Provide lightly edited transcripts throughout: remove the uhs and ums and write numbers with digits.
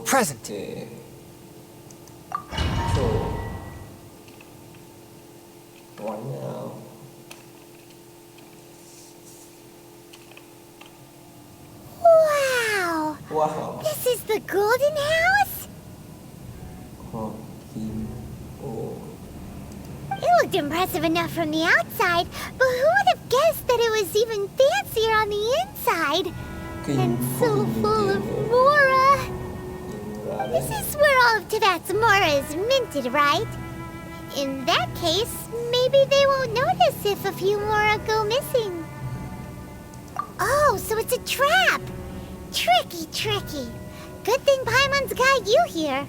Present. Wow! This is the golden house? It looked impressive enough from the outside, but who would have guessed that it was even fancier on the inside? And so full of Mora! This is where all of Teyvat's Mora is minted, right? In that case, maybe they won't notice if a few Mora go missing. Oh, so it's a trap! Tricky. Good thing Paimon's got you here.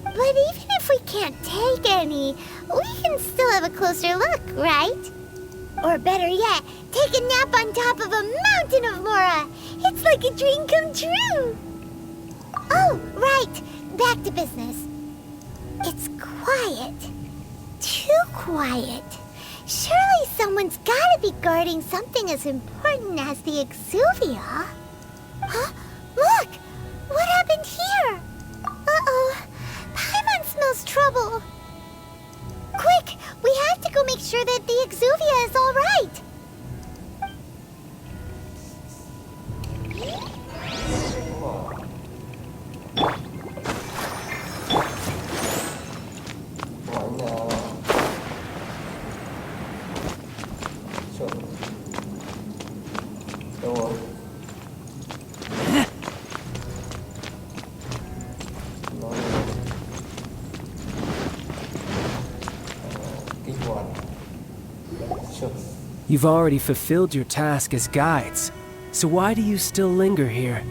But even if we can't take any, we can still have a closer look, right? Or better yet, take a nap on top of a mountain of Mora. It's like a dream come true. Oh, right. Back to business. It's quiet. Too quiet. Surely someone's gotta be guarding something as important as the Exuvia. Huh? Look! What happened here? Uh-oh. Paimon smells trouble. Quick! We have to go make sure that the Exuvia is all right. You've already fulfilled your task as guides, so why do you still linger here?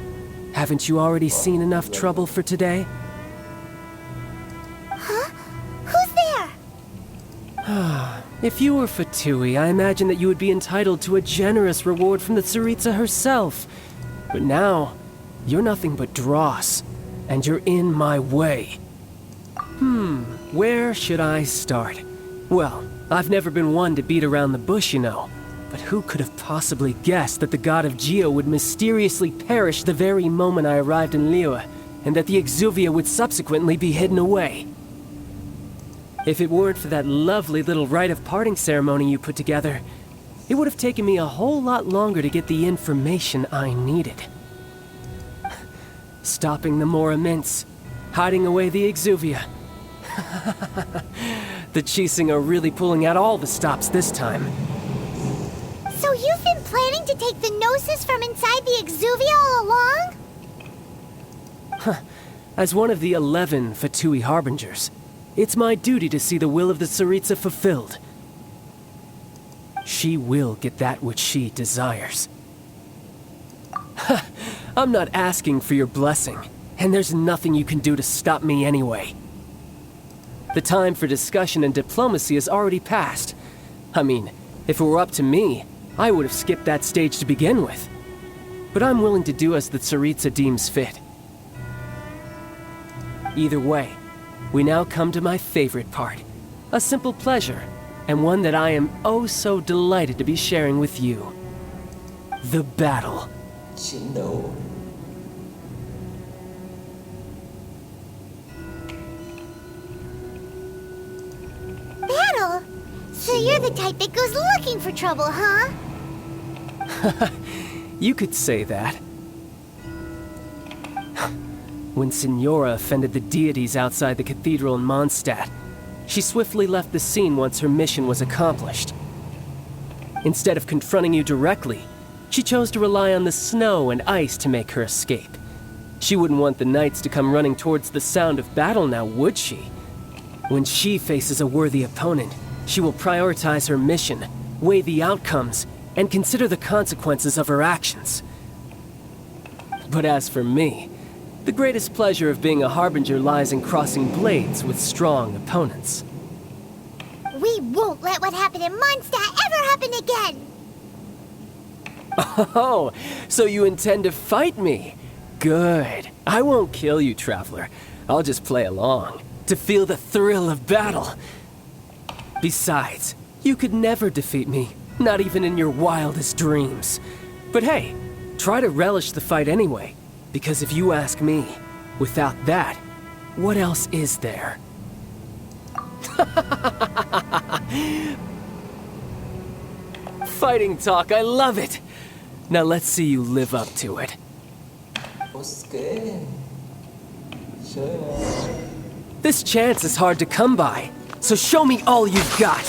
Haven't you already seen enough trouble for today? Huh? Who's there? If you were Fatui, I imagine that you would be entitled to a generous reward from the Tsaritsa herself. But now, you're nothing but dross, and you're in my way. Where should I start? Well, I've never been one to beat around the bush, you know. But who could have possibly guessed that the god of Geo would mysteriously perish the very moment I arrived in Liyue, and that the Exuvia would subsequently be hidden away? If it weren't for that lovely little rite of parting ceremony you put together, it would have taken me a whole lot longer to get the information I needed. Stopping the Mora mints, hiding away the Exuvia. The Chising are really pulling out all the stops this time. So you've been planning to take the Gnosis from inside the Exuvia all along? As one of the 11 Fatui Harbingers, it's my duty to see the will of the Tsaritsa fulfilled. She will get that which she desires. I'm not asking for your blessing, and there's nothing you can do to stop me anyway. The time for discussion and diplomacy has already passed. I mean, if it were up to me, I would have skipped that stage to begin with. But I'm willing to do as the Tsaritsa deems fit. Either way, we now come to my favorite part. A simple pleasure, and one that I am oh so delighted to be sharing with you. The battle. Battle? So you're the type that goes looking for trouble, huh? You could say that. When Signora offended the deities outside the cathedral in Mondstadt, she swiftly left the scene once her mission was accomplished. Instead of confronting you directly, she chose to rely on the snow and ice to make her escape. She wouldn't want the knights to come running towards the sound of battle now, would she? When she faces a worthy opponent, she will prioritize her mission, weigh the outcomes, and consider the consequences of her actions. But as for me, the greatest pleasure of being a harbinger lies in crossing blades with strong opponents. We won't let let what happened in Mondstadt ever happen again! Oh, so you intend to fight me? Good. I won't kill you, Traveler. I'll just play along, to feel the thrill of battle. Besides, you could never defeat me, not even in your wildest dreams. But hey, try to relish the fight anyway, because if you ask me, without that, what else is there? Fighting talk, I love it! Now let's see you live up to it. This chance is hard to come by, so show me all you've got.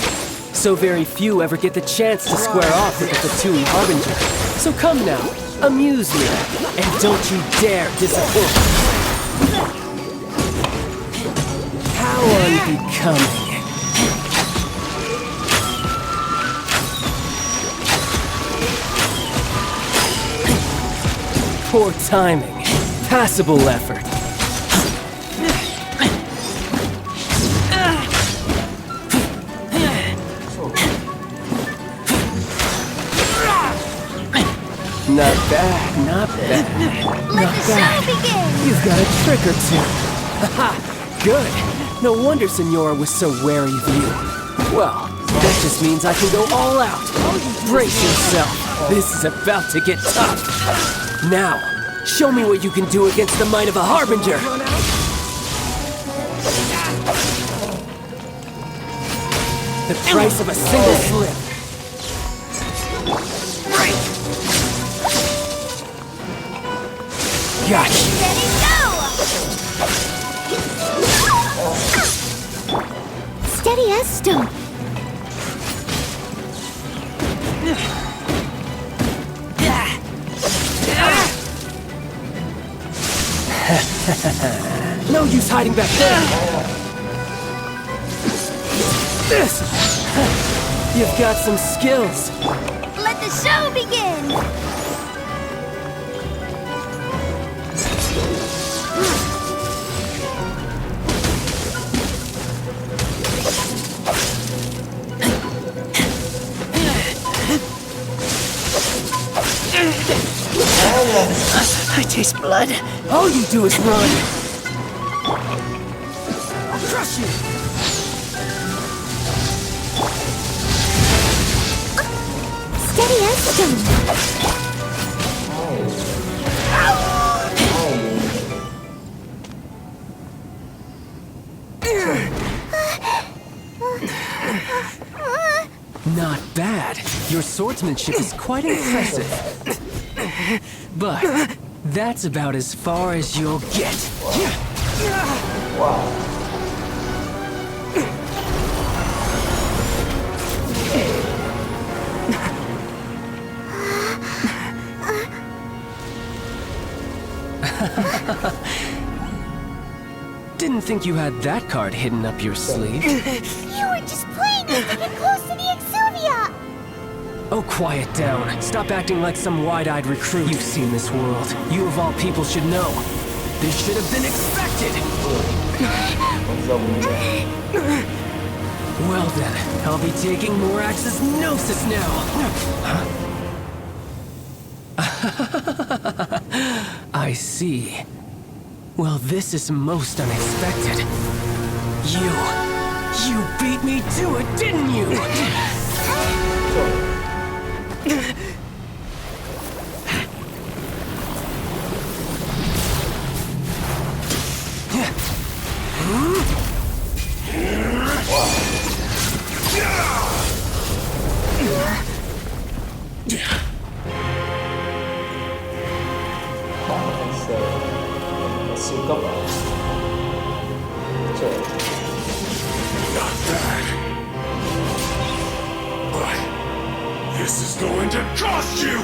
So very few ever get the chance to square off with the Fatui Harbinger. So come now, amuse me, and don't you dare disappoint. How unbecoming. Poor timing. Passable effort. Not bad, not bad. Let the show begin! You've got a trick or two. Haha, good. No wonder Senora was so wary of you. Well, that just means I can go all out. Brace yourself. This is about to get tough. Now, show me what you can do against the might of a Harbinger! The price of a single slip. Gotcha! Ready, go! Steady as stone. No use hiding back there! This! You've got some skills! Let the show begin! I taste blood. All you do is run. I'll crush you. Steady as stone. Not bad. Your swordsmanship is quite impressive. But that's about as far as you'll get. Wow. Didn't think you had that card hidden up your sleeve. You were just playing us to get close to the Exuvia! Oh, quiet down. Stop acting like some wide-eyed recruit. You've seen this world. You of all people should know. This should have been expected! Well then, I'll be taking Morax's Gnosis now! I see. Well, this is most unexpected. You beat me to it, didn't you? This is going to cost you!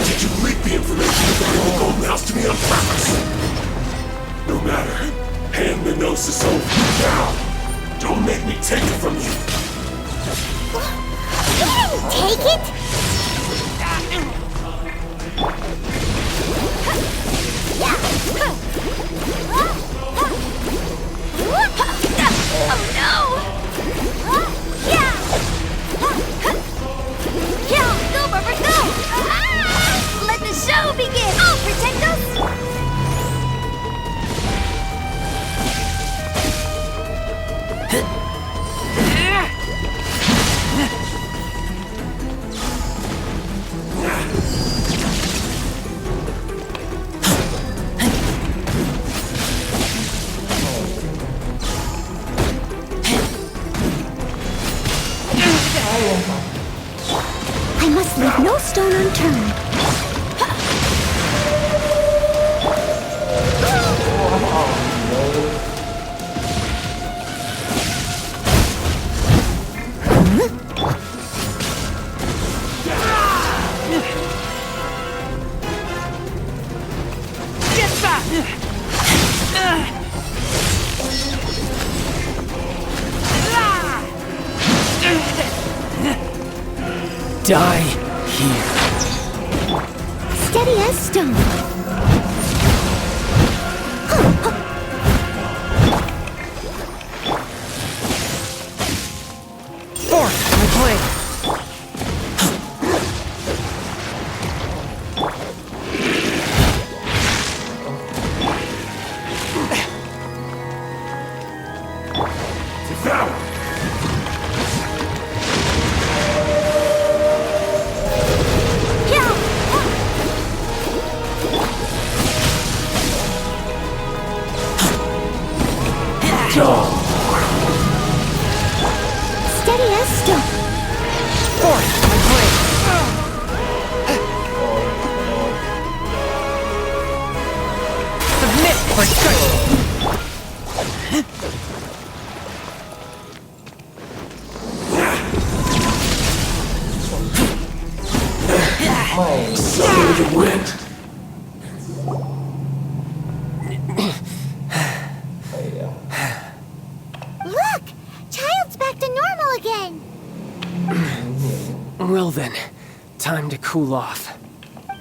Did you leak the information about the golden house to me on purpose? No matter. Hand the gnosis over now. Don't make me take it from you. You didn't take it! Oh no! Go, Bubba, go! Let the show begin! I'll protect us! I must leave no stone unturned. Die here. Steady as stone. Forth, my blade. Devour! Steady as stone. Forth, my blade. Submit for judgment. Somewhere you went. Look! Child's back to normal again! Well then, time to cool off.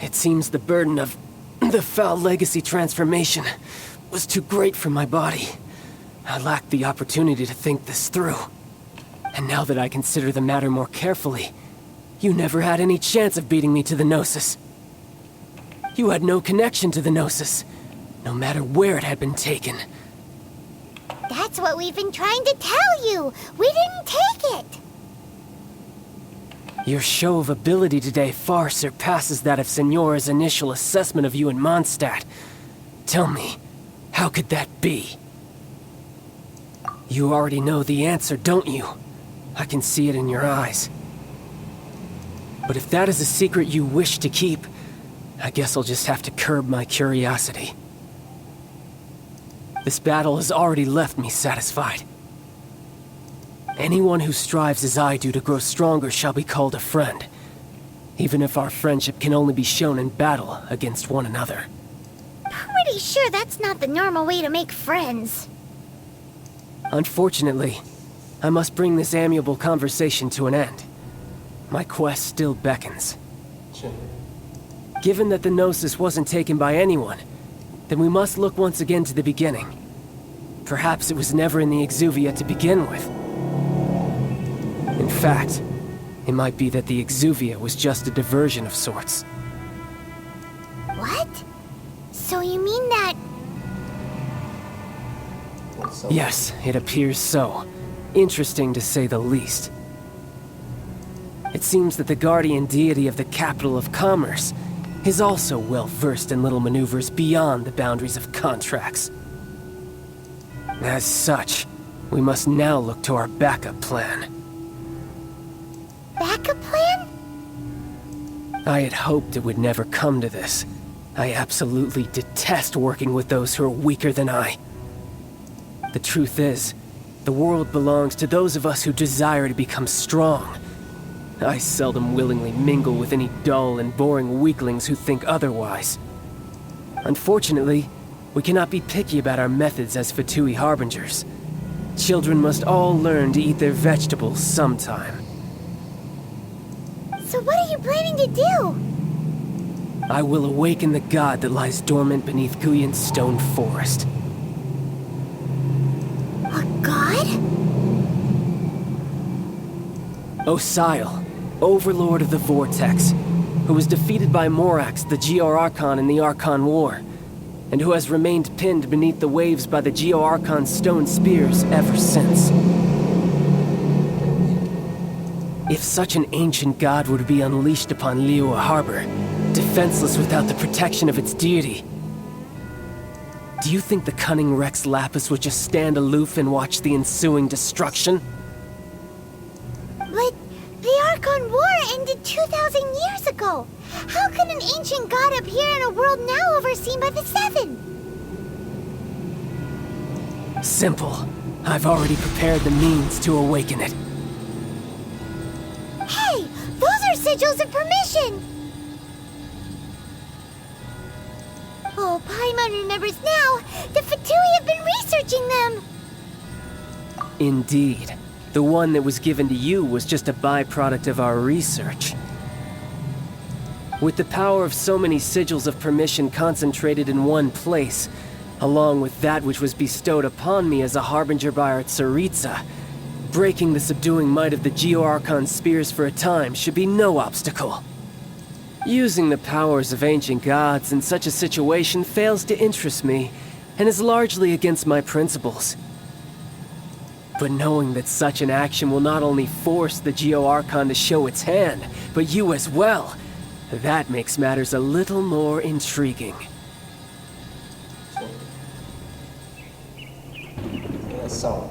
It seems the burden of the foul legacy transformation was too great for my body. I lacked the opportunity to think this through. And now that I consider the matter more carefully, you never had any chance of beating me to the Gnosis. You had no connection to the Gnosis, no matter where it had been taken. That's what we've been trying to tell you! We didn't take it! Your show of ability today far surpasses that of Signora's initial assessment of you in Mondstadt. Tell me, how could that be? You already know the answer, don't you? I can see it in your eyes. But if that is a secret you wish to keep, I guess I'll just have to curb my curiosity. This battle has already left me satisfied. Anyone who strives as I do to grow stronger shall be called a friend, even if our friendship can only be shown in battle against one another. Pretty sure that's not the normal way to make friends. Unfortunately, I must bring this amiable conversation to an end. My quest still beckons. Given that the Gnosis wasn't taken by anyone, then we must look once again to the beginning. Perhaps it was never in the Exuvia to begin with. In fact, it might be that the Exuvia was just a diversion of sorts. What? So you mean that... Yes, it appears so. Interesting to say the least. It seems that the guardian deity of the capital of commerce is also well versed in little maneuvers beyond the boundaries of contracts. As such, we must now look to our backup plan. Backup plan? I had hoped it would never come to this. I absolutely detest working with those who are weaker than I. The truth is, the world belongs to those of us who desire to become strong. I seldom willingly mingle with any dull and boring weaklings who think otherwise. Unfortunately, we cannot be picky about our methods as Fatui harbingers. Children must all learn to eat their vegetables sometime. So what are you planning to do? I will awaken the god that lies dormant beneath Guyan's stone forest. A god? Osial, Overlord of the Vortex, who was defeated by Morax, the Geo-Archon in the Archon War, and who has remained pinned beneath the waves by the Geo-Archon's stone spears ever since. If such an ancient god were to be unleashed upon Liyue Harbor, defenseless without the protection of its deity, do you think the cunning Rex Lapis would just stand aloof and watch the ensuing destruction? But the Archon War ended 2,000 years ago. How can an ancient god appear in a world now overseen by the Seven? Simple. I've already prepared the means to awaken it. Hey, those are Sigils of Permission! Oh, Paimon remembers now. The Fatui have been researching them. Indeed. The one that was given to you was just a byproduct of our research. With the power of so many Sigils of Permission concentrated in one place, along with that which was bestowed upon me as a harbinger by our Tsaritsa, breaking the subduing might of the Geo-Archon spears for a time should be no obstacle. Using the powers of ancient gods in such a situation fails to interest me, and is largely against my principles. But knowing that such an action will not only force the Geo-Archon to show its hand, but you as well, that makes matters a little more intriguing. So.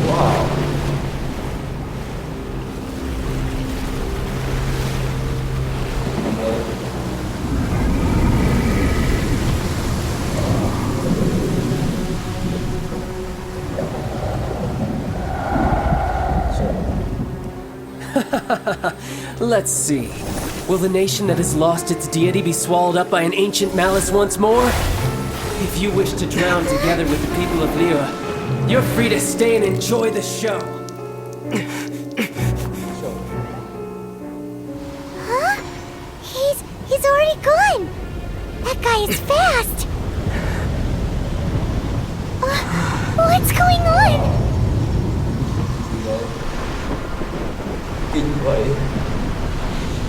Wow. Let's see. Will the nation that has lost its deity be swallowed up by an ancient malice once more? If you wish to drown together with the people of Liyue, you're free to stay and enjoy the show. Huh? He's already gone. That guy is fast. What's going on? Kinh vậy.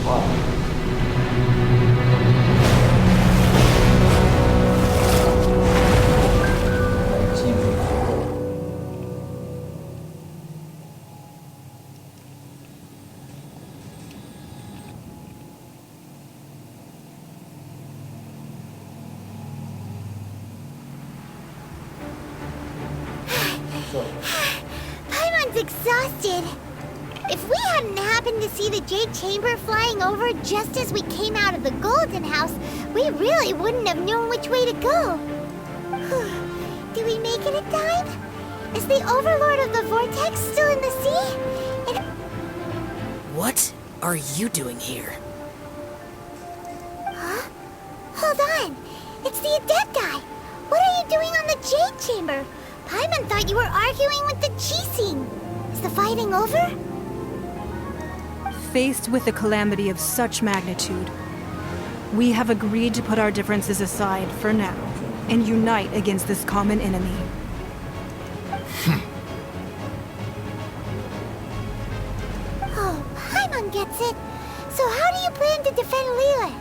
Wow. Chim thành phố. Paimon's exhausted. If we hadn't happened to see the Jade Chamber flying over just as we came out of the Golden House, we really wouldn't have known which way to go. Do we make it in time? Is the Overlord of the Vortex still in the sea? And... What are you doing here? Huh? Hold on. It's the Adept guy. What are you doing on the Jade Chamber? Paimon thought you were arguing with the Chising. Is the fighting over? Faced with a calamity of such magnitude, we have agreed to put our differences aside for now and unite against this common enemy. Oh, Paimon gets it. So how do you plan to defend Liyue?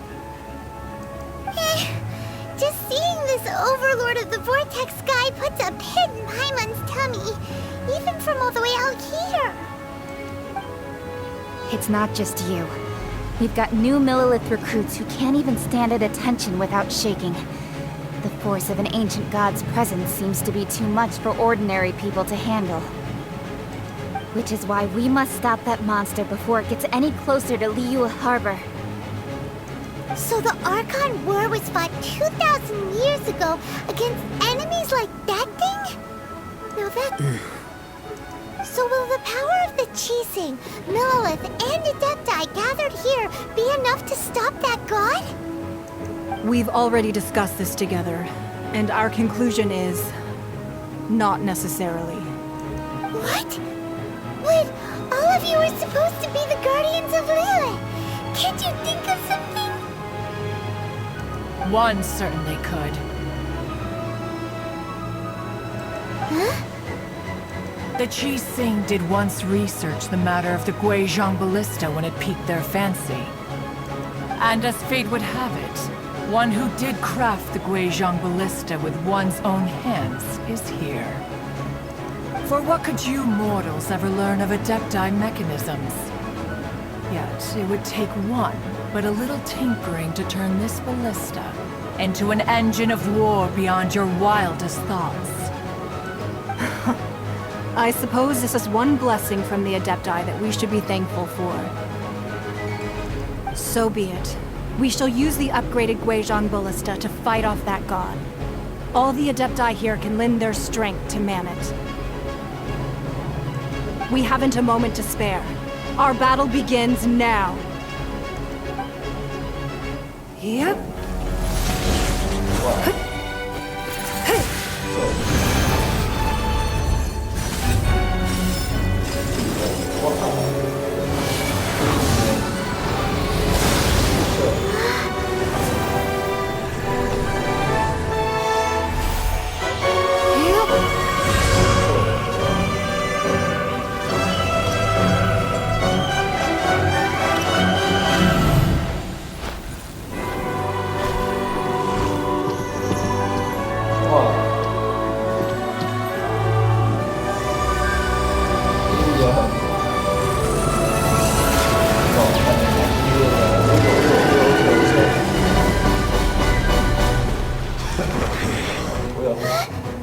Just seeing this Overlord of the Vortex guy puts a pit in Paimon's tummy, even from all the way out here. It's not just you. We've got new Millilith recruits who can't even stand at attention without shaking. The force of an ancient god's presence seems to be too much for ordinary people to handle. Which is why we must stop that monster before it gets any closer to Liyue Harbor. So the Archon War was fought 2,000 years ago against enemies like that thing? Now that... So will the power of the Qixing, Millelith, and Adepti gathered here be enough to stop that god? We've already discussed this together, and our conclusion is... not necessarily. What? But all of you are supposed to be the guardians of Liyue. Can't you think of something? One certainly could. Huh? The Qixing did once research the matter of the Guizhong Ballista when it piqued their fancy. And as fate would have it, one who did craft the Guizhong Ballista with one's own hands is here. For what could you mortals ever learn of Adepti mechanisms? Yet, it would take one, but a little tinkering to turn this ballista into an engine of war beyond your wildest thoughts. I suppose this is one blessing from the Adepti that we should be thankful for. So be it. We shall use the upgraded Guizhong Ballista to fight off that god. All the Adepti here can lend their strength to man it. We haven't a moment to spare. Our battle begins now. Yep.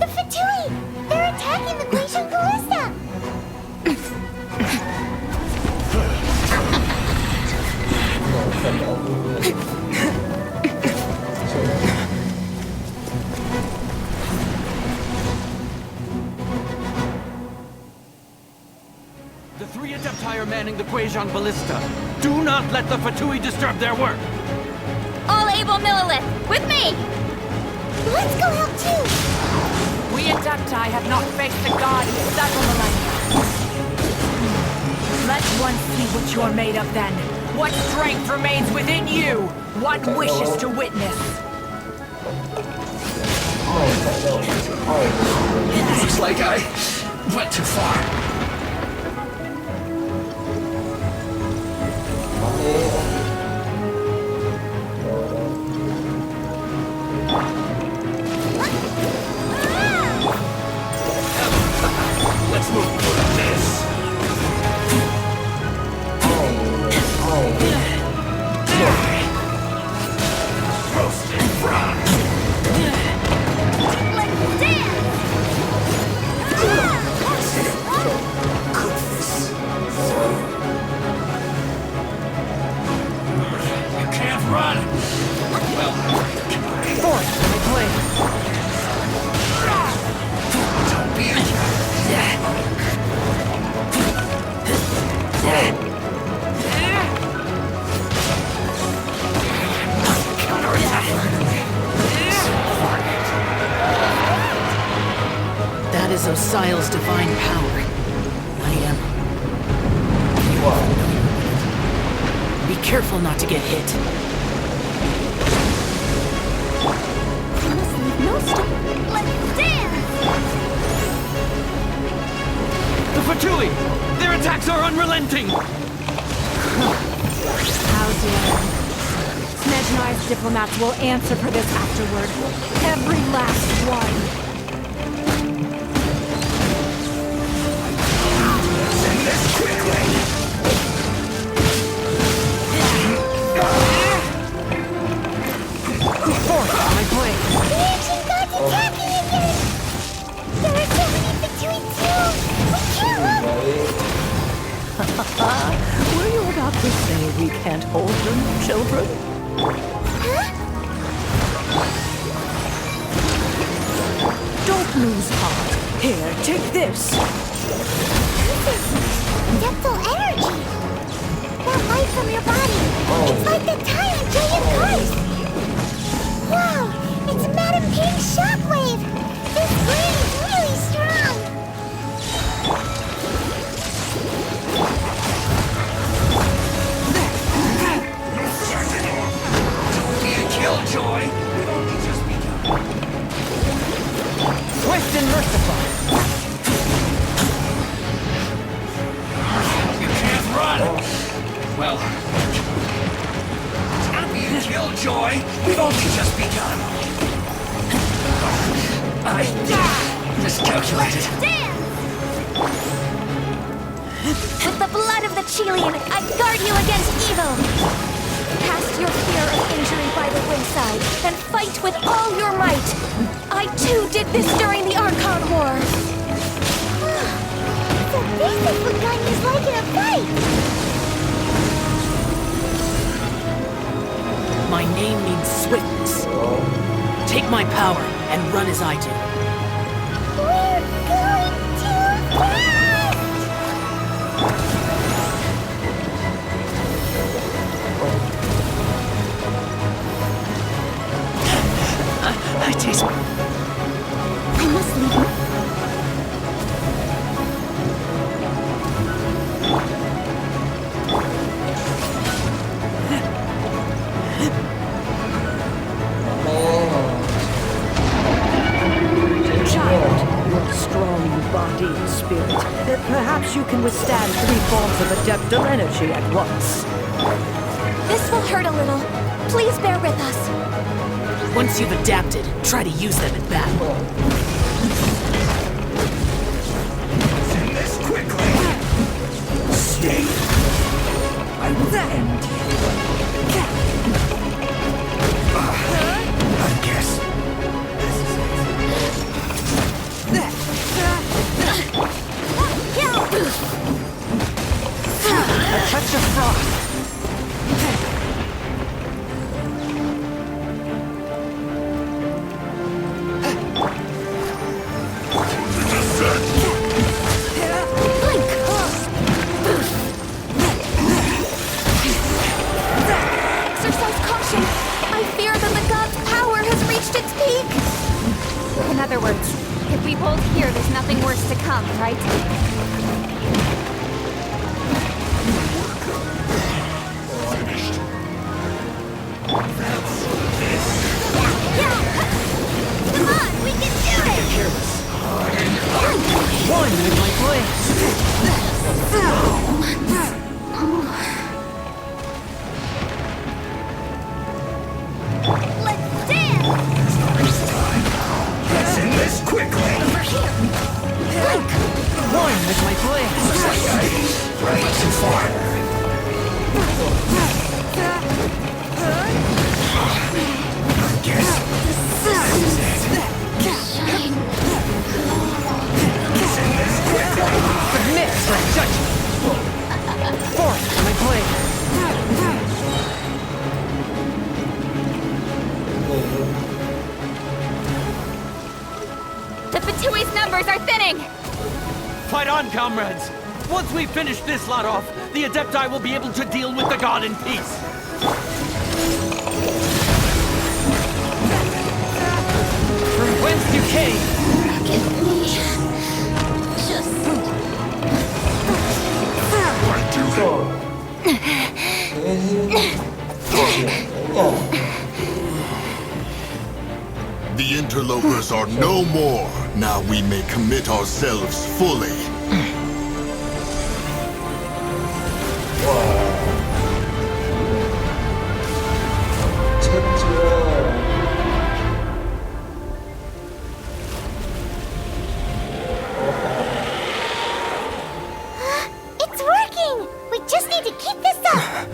The Fatui! They're attacking the Guizhong Ballista! The three Adepti are manning the Guizhong Ballista. Do not let the Fatui disturb their work! All able Millelith, with me! Let's go help too! We Adepti have not faced the god in several millennia. Let one see what you're made of then. What strength remains within you? What wishes to witness? Looks like I went too far. Let's move through this. Roasted fries. Let's dance! Goodness. You can't run. Well, Force my blade. don't be a That is Osial's divine power. I am... Be careful not to get hit. Must leave no stop. Let's dance! The Fatui! Their attacks are unrelenting! How's it? Snezhnai's diplomats will answer for this afterward. Every last one. Force my blade. The ancient god's attacking again! There are so many Fatui too! We can't look! Were you about to say we can't hold them, children? Huh? Don't lose heart. Here, take this. Adeptal energy. That light from your body. It's like the time until you curse. Wow, it's Madame Ping's shockwave. This brain is really strong. Killjoy! We've only just begun. Swift and merciful. You can't run! Well... Champion Killjoy! We've only just begun. I... miscalculated. Dance! With the blood of the Chilean, I guard you against evil! Cast your fear of injury by the wayside, and fight with all your might! I too did this during the Archon War! So this is what Ganyu's like in a fight! My name means swiftness. Take my power and run as I do. We're going too fast! I taste... I must leave. Child, you're strong in body and spirit. Perhaps you can withstand 3 forms of adeptal energy at once. This will hurt a little. Please bear with us. Once you've adapted, try to use them in battle. Send this quickly! Stay! I will end you. I guess this is A touch of frost. Exercise caution. I fear that the god's power has reached its peak. In other words, if we hold here, there's nothing worse to come, right? finished. Yeah! Come on, we can do it! One with my blade. Let's dance! Let's end this quickly! Over here! Look! One with my blade. Ready to fire! I guess this is it. Shine! Let's end this quickly! Submit for judgment. Force my blade. The Fatui's numbers are thinning! Fight on, comrades! Once we finish this lot off, the Adepti will be able to deal with the god in peace. From whence you came, Give me... just... The interlopers are no more. Now we may commit ourselves fully. It's working! We just need to keep this up!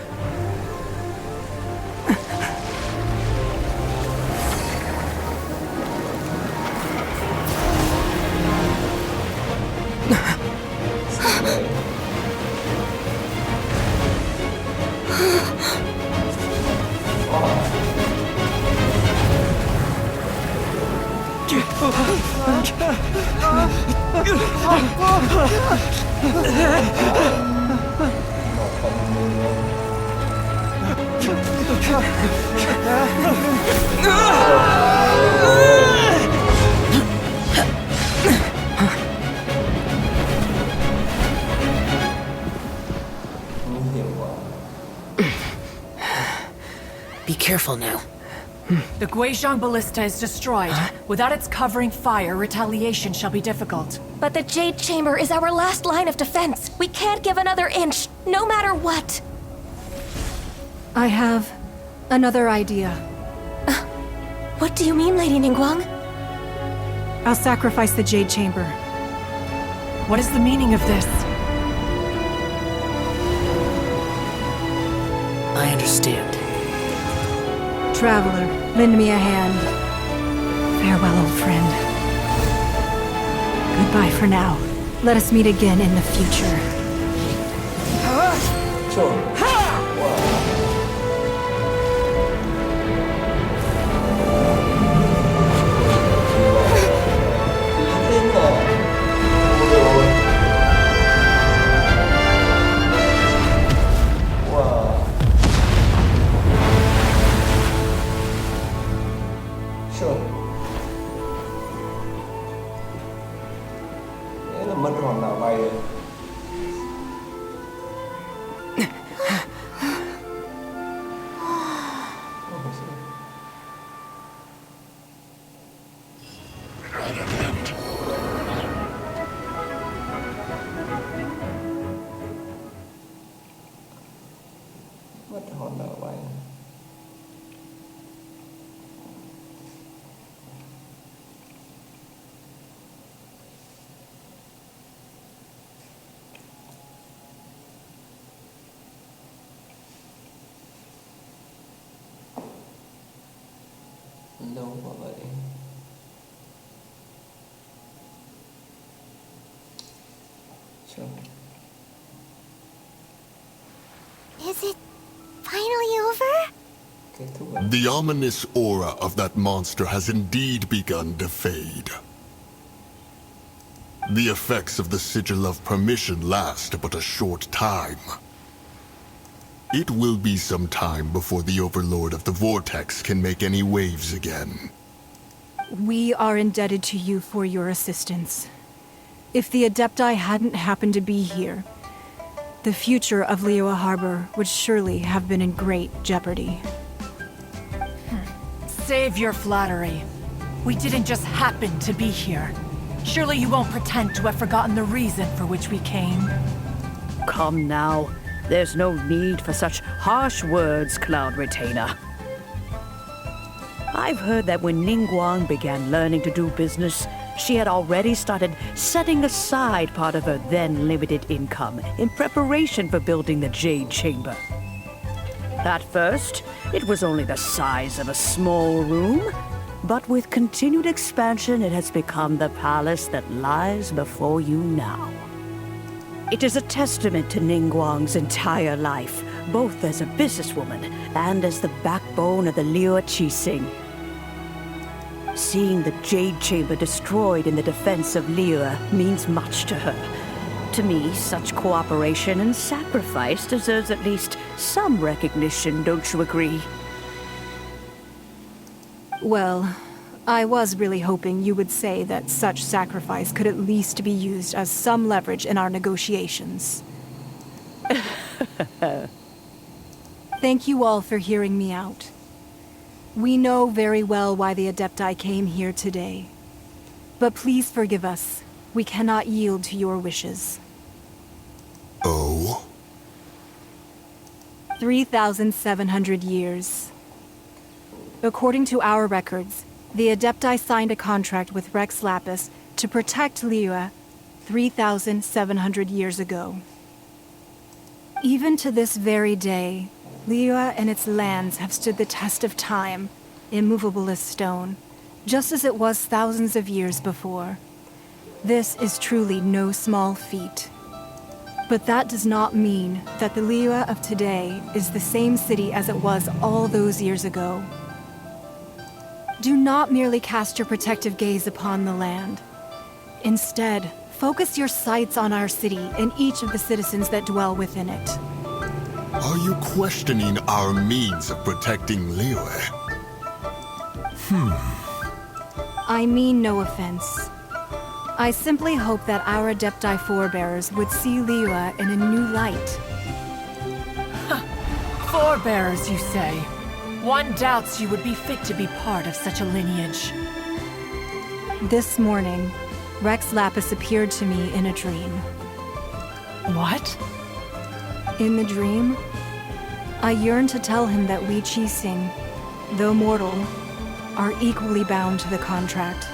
Be careful now. The Guizhong Ballista is destroyed. Without its covering fire, retaliation shall be difficult. But the Jade Chamber is our last line of defense. We can't give another inch, no matter what. I have another idea. What do you mean, Lady Ningguang? I'll sacrifice the Jade Chamber. What is the meaning of this? I understand. Traveler, lend me a hand. Farewell, old friend. Goodbye for now. Let us meet again in the future. Thế là mất hòn đảo bay rồi. Mất hòn đảo bay. Đâu mà vậy? Is it finally over? The ominous aura of that monster has indeed begun to fade. The effects of the Sigil of Permission last but a short time. It will be some time before the Overlord of the Vortex can make any waves again. We are indebted to you for your assistance. If the Adepti hadn't happened to be here, the future of Liyue Harbor would surely have been in great jeopardy. Save your flattery. We didn't just happen to be here. Surely you won't pretend to have forgotten the reason for which we came. Come now. There's no need for such harsh words, Cloud Retainer. I've heard that when Ningguang began learning to do business, she had already started setting aside part of her then limited income in preparation for building the Jade Chamber. At first, it was only the size of a small room, but with continued expansion, it has become the palace that lies before you now. It is a testament to Ningguang's entire life, both as a businesswoman and as the backbone of the Liyue Qixing. Seeing the Jade Chamber destroyed in the defense of Liyue means much to her. To me, such cooperation and sacrifice deserves at least some recognition, don't you agree? Well, I was really hoping you would say that such sacrifice could at least be used as some leverage in our negotiations. Thank you all for hearing me out. We know very well why the Adepti came here today. But please forgive us. We cannot yield to your wishes. Oh? 3,700 years. According to our records, the Adepti signed a contract with Rex Lapis to protect Liyue 3,700 years ago. Even to this very day, Liyue and its lands have stood the test of time, immovable as stone, just as it was thousands of years before. This is truly no small feat. But that does not mean that the Liyue of today is the same city as it was all those years ago. Do not merely cast your protective gaze upon the land. Instead, focus your sights on our city and each of the citizens that dwell within it. Are you questioning our means of protecting Liyue? I mean no offense. I simply hope that our Adepti forebearers would see Liyue in a new light. Forebearers, you say? One doubts you would be fit to be part of such a lineage. This morning, Rex Lapis appeared to me in a dream. What? In the dream, I yearned to tell him that we Qixing, though mortal, are equally bound to the contract.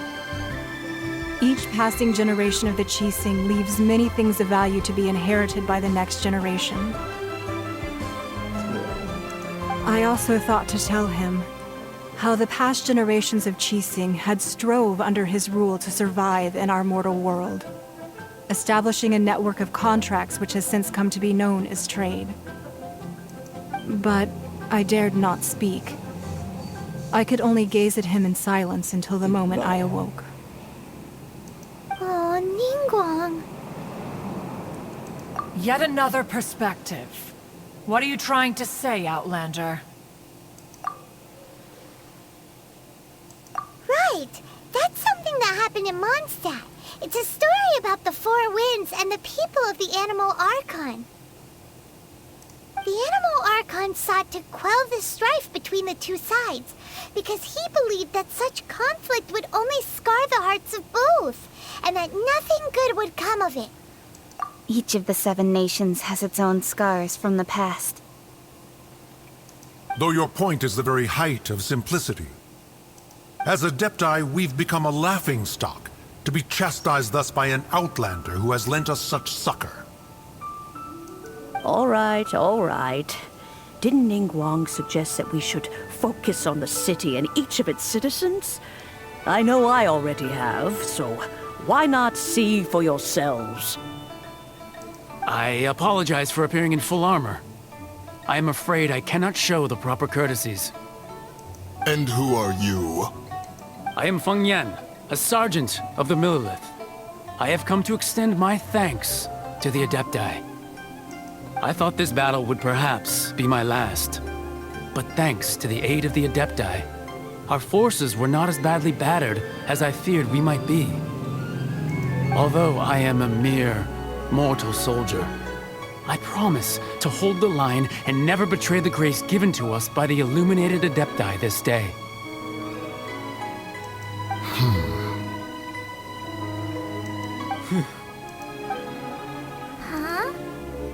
Each passing generation of the Qixing leaves many things of value to be inherited by the next generation. I also thought to tell him how the past generations of Qixing had strove under his rule to survive in our mortal world, establishing a network of contracts which has since come to be known as trade. But I dared not speak. I could only gaze at him in silence until the moment I awoke. Oh, Ningguang. Yet another perspective. What are you trying to say, Outlander? Right! That's something that happened in Mondstadt. It's a story about the Four Winds and the people of the Animal Archon. The Animal Archon sought to quell the strife between the two sides, because he believed that such conflict would only scar the hearts of both, and that nothing good would come of it. Each of the 7 nations has its own scars from the past. Though your point is the very height of simplicity. As Adepti, we've become a laughingstock, to be chastised thus by an outlander who has lent us such succor. All right. Didn't Ningguang suggest that we should focus on the city and each of its citizens? I know I already have, so why not see for yourselves? I apologize for appearing in full armor. I am afraid I cannot show the proper courtesies. And who are you? I am Feng Yan, a sergeant of the Millelith. I have come to extend my thanks to the Adepti. I thought this battle would perhaps be my last. But thanks to the aid of the Adepti, our forces were not as badly battered as I feared we might be. Although I am a mere mortal soldier, I promise to hold the line and never betray the grace given to us by the illuminated Adepti this day. Huh?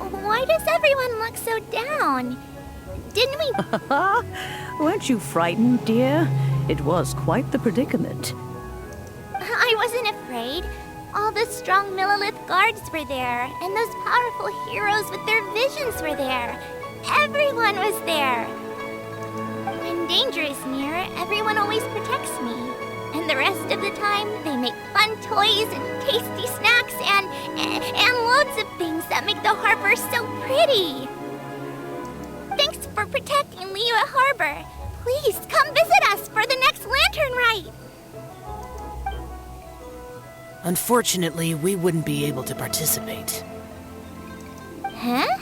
Why does everyone look so down? Didn't we... Weren't you frightened, dear? It was quite the predicament. I wasn't afraid. All the strong Millelith guards were there, and those powerful heroes with their visions were there. Everyone was there. When danger is near, everyone always protects me. And the rest of the time, they make fun toys and tasty snacks and loads of things that make the harbor so pretty. Thanks for protecting Liyue Harbor. Please come visit us for the next lantern rite. Unfortunately, we wouldn't be able to participate. Huh?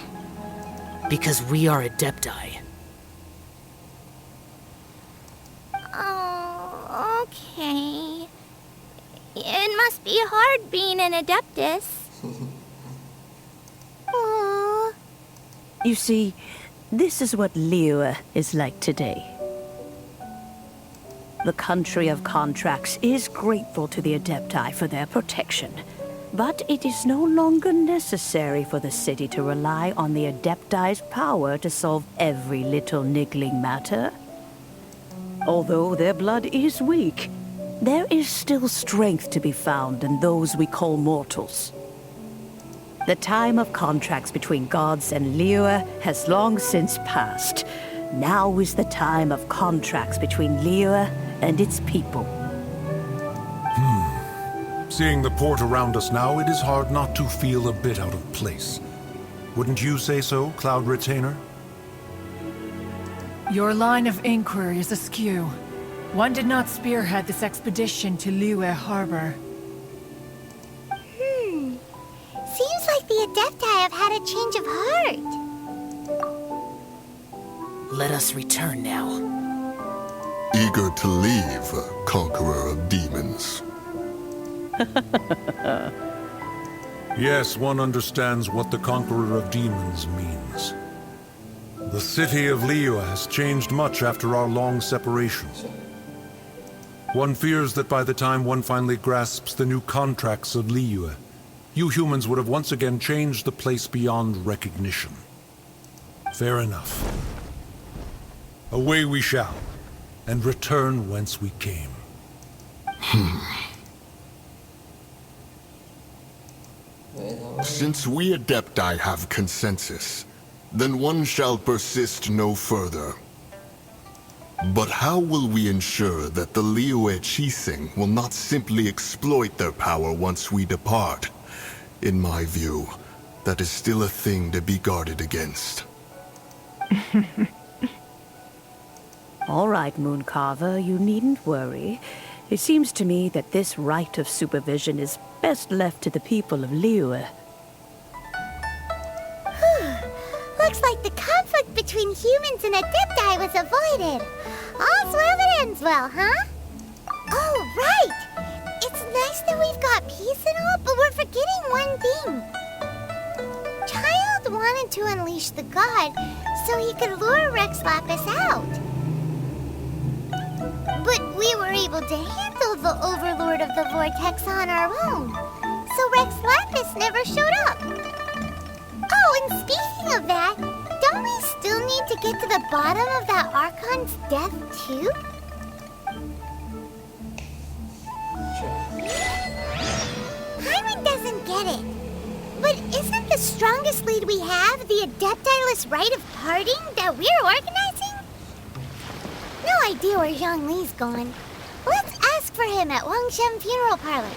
Because we are Adepti. Oh, okay. It must be hard being an Adeptus. Aww. You see, this is what Liyue is like today. The country of contracts is grateful to the Adepti for their protection, but it is no longer necessary for the city to rely on the Adepti's power to solve every little niggling matter. Although their blood is weak, there is still strength to be found in those we call mortals. The time of contracts between gods and Liyue has long since passed. Now is the time of contracts between Liyue and its people. Seeing the port around us now, it is hard not to feel a bit out of place. Wouldn't you say so, Cloud Retainer? Your line of inquiry is askew. One did not spearhead this expedition to Liyue Harbor. Seems like the Adepti have had a change of heart. Let us return now. Eager to leave, conqueror of demons. Yes, one understands what the Conqueror of Demons means. The city of Liyue has changed much after our long separation. One fears that by the time one finally grasps the new contracts of Liyue, you humans would have once again changed the place beyond recognition. Fair enough. Away we shall, and return whence we came. Since we Adepti have consensus, then one shall persist no further. But how will we ensure that the Liyue Qixing will not simply exploit their power once we depart? In my view, that is still a thing to be guarded against. All right, Mooncarver, you needn't worry. It seems to me that this right of supervision is best left to the people of Liyue. Looks like the conflict between humans and Adepti was avoided. All's well that ends well, huh? Oh, right! It's nice that we've got peace and all, but we're forgetting one thing. Child wanted to unleash the god so he could lure Rex Lapis out. But we were able to handle the Overlord of the Vortex on our own, so Rex Lapis never showed up. Oh, and speaking of that, don't we still need to get to the bottom of that Archon's death, too? Hyman doesn't get it. But isn't the strongest lead we have the Adepti-less rite of parting that we're organizing? No idea where Zhongli's gone. Let's ask for him at Wangshen Funeral Parlor.